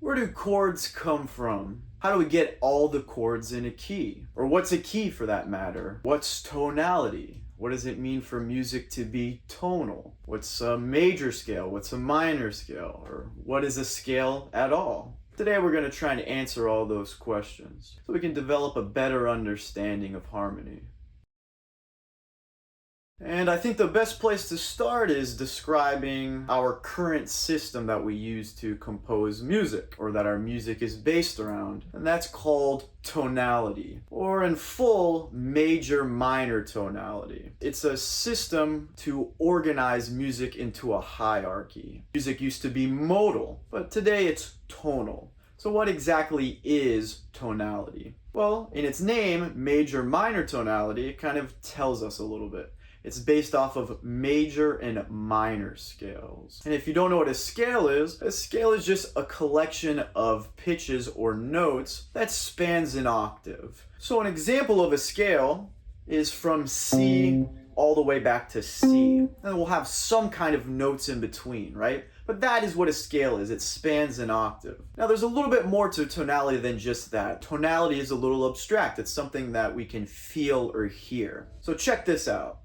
Where do chords come from? How do we get all the chords in a key? Or what's a key for that matter? What's tonality? What does it mean for music to be tonal? What's a major scale? What's a minor scale? Or what is a scale at all? Today we're going to try and answer all those questions so we can develop a better understanding of harmony. And I think the best place to start is describing our current system that we use to compose music, or that our music is based around, and that's called tonality, or in full, major-minor tonality. It's a system to organize music into a hierarchy. Music used to be modal, but today it's tonal. So what exactly is tonality? Well, in its name, major-minor tonality, it kind of tells us a little bit. It's based off of major and minor scales. And if you don't know what a scale is just a collection of pitches or notes that spans an octave. So an example of a scale is from C all the way back to C. And we'll have some kind of notes in between, right? But that is what a scale is. It spans an octave. Now there's a little bit more to tonality than just that. Tonality is a little abstract. It's something that we can feel or hear. So check this out.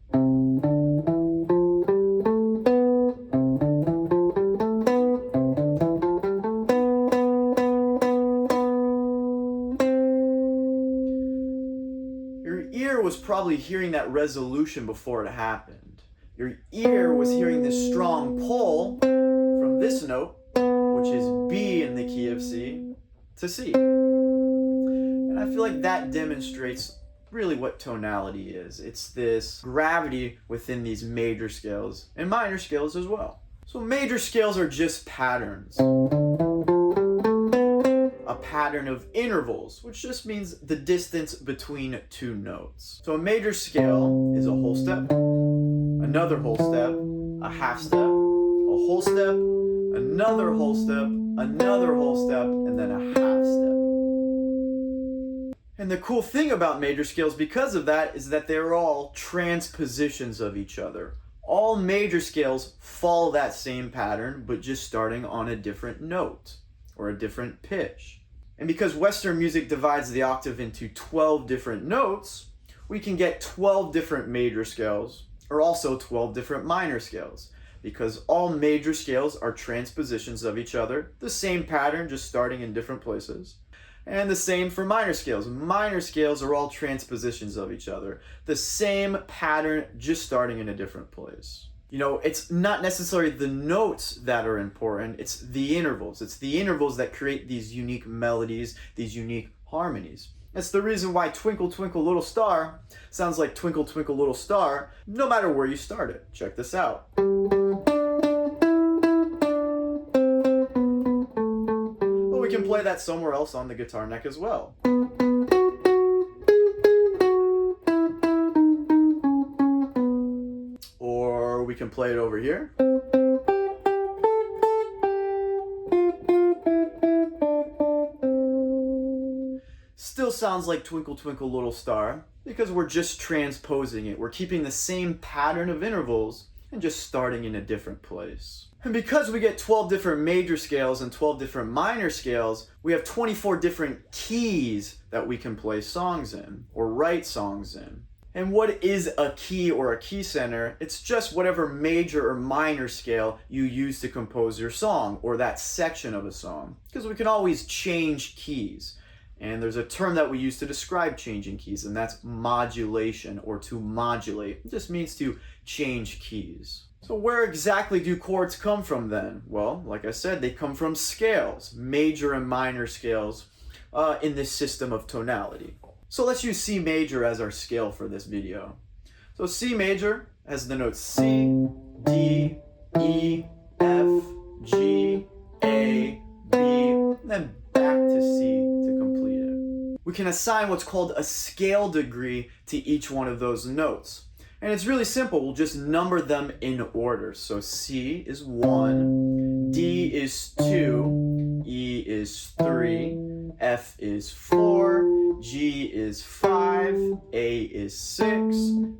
Your ear was probably hearing that resolution before it happened. Your ear was hearing this strong pull from this note, which is B in the key of C, to C. And I feel like that demonstrates really what tonality is. It's this gravity within these major scales and minor scales as well. So major scales are just patterns. A pattern of intervals, which just means the distance between two notes. So a major scale is a whole step, another whole step, a half step, a whole step, another whole step, another whole step, and then a half step. And the cool thing about major scales because of that is that they're all transpositions of each other. All major scales follow that same pattern, but just starting on a different note or a different pitch. And because Western music divides the octave into 12 different notes, we can get 12 different major scales, or also 12 different minor scales. Because all major scales are transpositions of each other, the same pattern, just starting in different places. And the same for minor scales. Minor scales are all transpositions of each other. The same pattern, just starting in a different place. You know, it's not necessarily the notes that are important, it's the intervals. It's the intervals that create these unique melodies, these unique harmonies. That's the reason why Twinkle Twinkle Little Star sounds like Twinkle Twinkle Little Star, no matter where you start it. Check this out. We can play that somewhere else on the guitar neck as well. Or we can play it over here. Still sounds like Twinkle Twinkle Little Star because we're just transposing it. We're keeping the same pattern of intervals and just starting in a different place. And because we get 12 different major scales and 12 different minor scales, we have 24 different keys that we can play songs in or write songs in. And what is a key or a key center? It's just whatever major or minor scale you use to compose your song or that section of a song. Because we can always change keys. And there's a term that we use to describe changing keys, and that's modulation, or to modulate. It just means to change keys. So where exactly do chords come from then? Well, like I said, they come from scales, major and minor scales in this system of tonality. So let's use C major as our scale for this video. So C major has the notes C, D, E, F, G, A, B, and then back to C to complete it. We can assign what's called a scale degree to each one of those notes. And it's really simple. We'll just number them in order. So C is 1, D is 2, E is 3, F is 4, G is 5, A is 6,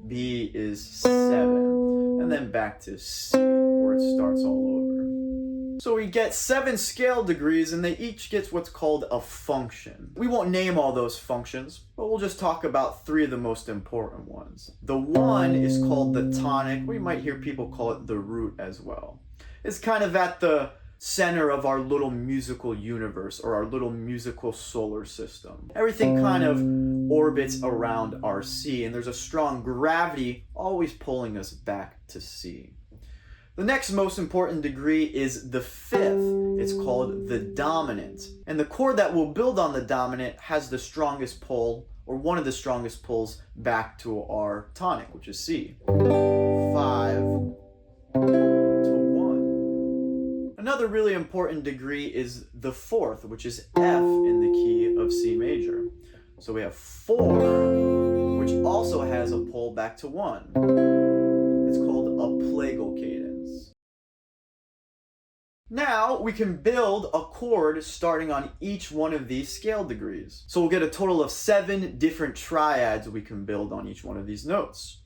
B is 7. And then back to C, where it starts all over. So we get 7 scale degrees, and they each get what's called a function. We won't name all those functions, but we'll just talk about 3 of the most important ones. The 1 is called the tonic. We might hear people call it the root as well. It's kind of at the center of our little musical universe, or our little musical solar system. Everything kind of orbits around our C, and there's a strong gravity always pulling us back to C. The next most important degree is the 5th. It's called the dominant. And the chord that will build on the dominant has the strongest pull, or one of the strongest pulls, back to our tonic, which is C. 5 to 1. Another really important degree is the 4th, which is F in the key of C major. So we have 4, which also has a pull back to 1. It's called a plagal cadence. Now we can build a chord starting on each one of these scale degrees. So we'll get a total of 7 different triads we can build on each one of these notes.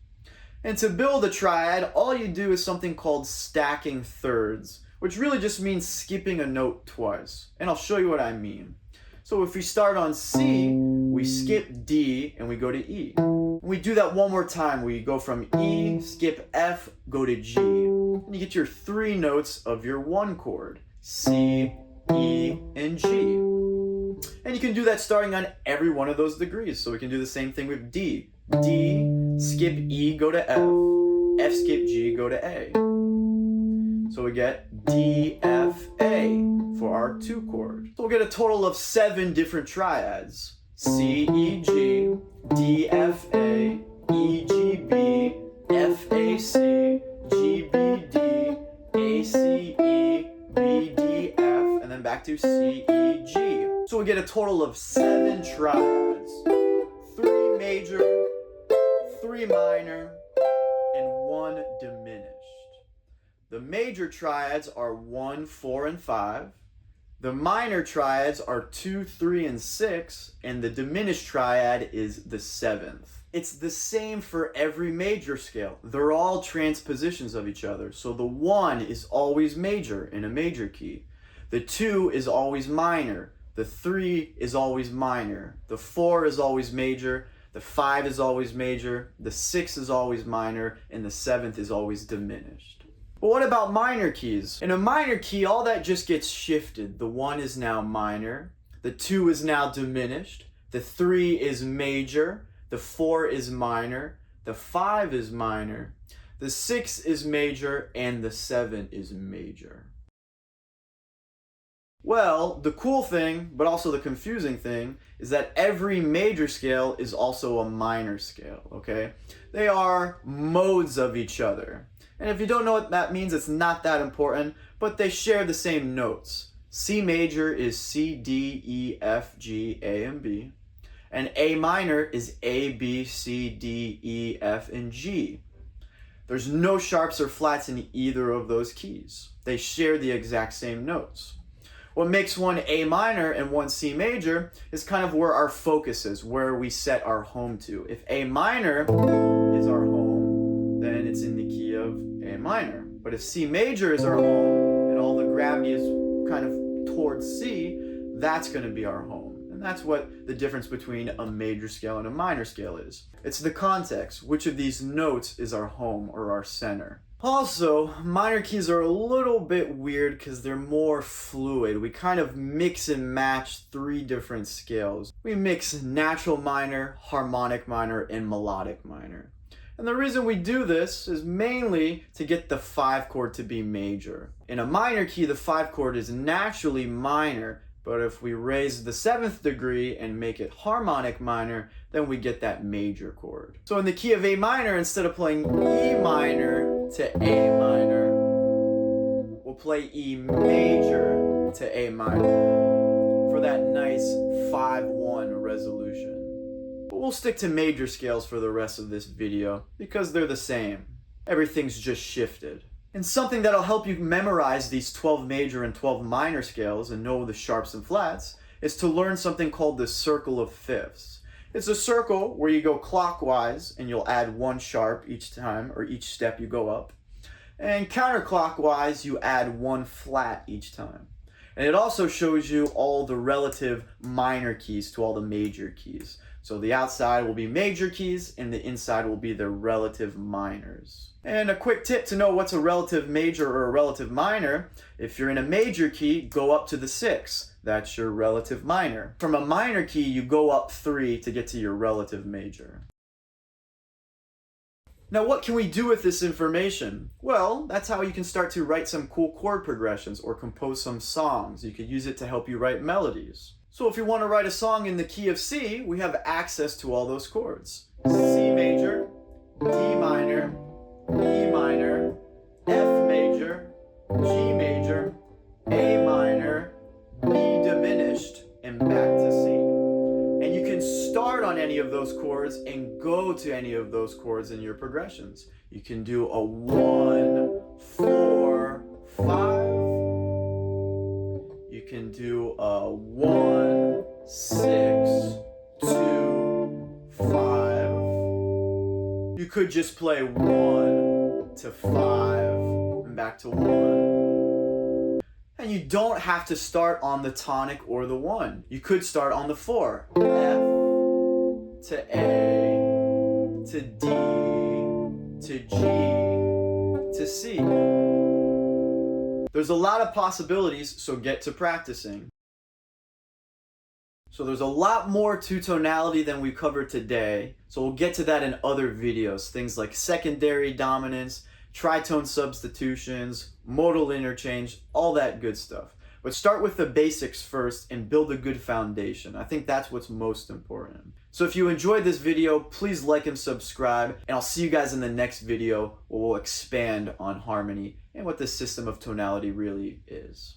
And to build a triad, all you do is something called stacking thirds, which really just means skipping a note twice. And I'll show you what I mean. So if we start on C, we skip D, and we go to E. We do that one more time. We go from E, skip F, go to G. And you get your 3 notes of your 1 chord. C, E, and G. And you can do that starting on every one of those degrees. So we can do the same thing with D. D, skip E, go to F. F, skip G, go to A. So we get D, F, A for our 2 chord. So we'll get a total of 7 different triads. C, E, G, D, F, A, E, G, B, F, A, C, G, B, D, A, C, E, B, D, F, and then back to C, E, G. So we get a total of 7 triads. 3 major, 3 minor, and 1 diminished. The major triads are 1, 4, and 5. The minor triads are 2, 3, and 6, and the diminished triad is the 7th. It's the same for every major scale. They're all transpositions of each other. So the 1 is always major in a major key. The 2 is always minor. The 3 is always minor. The 4 is always major. The 5 is always major. The 6 is always minor. And the 7th is always diminished. But what about minor keys? In a minor key, all that just gets shifted. The 1 is now minor. The 2 is now diminished. The 3 is major. The 4 is minor. The 5 is minor. The 6 is major. And the 7 is major. Well, the cool thing, but also the confusing thing, is that every major scale is also a minor scale, okay? They are modes of each other. And if you don't know what that means, it's not that important, but they share the same notes. C major is C, D, E, F, G, A, and B. And A minor is A, B, C, D, E, F, and G. There's no sharps or flats in either of those keys. They share the exact same notes. What makes one A minor and one C major is kind of where our focus is, where we set our home to. If A minor is our home, then it's in the key of A minor. But if C major is our home and all the gravity is kind of towards C, that's going to be our home. And that's what the difference between a major scale and a minor scale is. It's the context. Which of these notes is our home or our center? Also, minor keys are a little bit weird because they're more fluid. We kind of mix and match 3 different scales. We mix natural minor, harmonic minor, and melodic minor. And the reason we do this is mainly to get the 5 chord to be major. In a minor key, the 5 chord is naturally minor, but if we raise the 7th degree and make it harmonic minor, then we get that major chord. So in the key of A minor, instead of playing E minor to A minor, we'll play E major to A minor for that nice 5-1 resolution. But we'll stick to major scales for the rest of this video because they're the same. Everything's just shifted. And something that'll help you memorize these 12 major and 12 minor scales and know the sharps and flats is to learn something called the circle of fifths. It's a circle where you go clockwise and you'll add 1 sharp each time or each step you go up. And counterclockwise, you add one flat each time. And it also shows you all the relative minor keys to all the major keys. So the outside will be major keys and the inside will be the relative minors. And a quick tip to know what's a relative major or a relative minor: if you're in a major key, go up to the 6. That's your relative minor. From a minor key, you go up 3 to get to your relative major. Now, what can we do with this information? Well, that's how you can start to write some cool chord progressions or compose some songs. You could use it to help you write melodies. So if you want to write a song in the key of C, we have access to all those chords. C major, D minor, E minor, F major, G major, A minor, B diminished, and back to C. And you can start on any of those chords and go to any of those chords in your progressions. You can do a 1, 4, 5. You can do a 1, 6, 2, 5. You could just play 1 to 5 and back to 1. And you don't have to start on the tonic or the 1. You could start on the 4. F to A to D to G to C. There's a lot of possibilities, so get to practicing. So there's a lot more to tonality than we covered today, so we'll get to that in other videos. Things like secondary dominance, tritone substitutions, modal interchange, all that good stuff. But start with the basics first and build a good foundation. I think that's what's most important. So if you enjoyed this video, please like and subscribe, and I'll see you guys in the next video where we'll expand on harmony and what the system of tonality really is.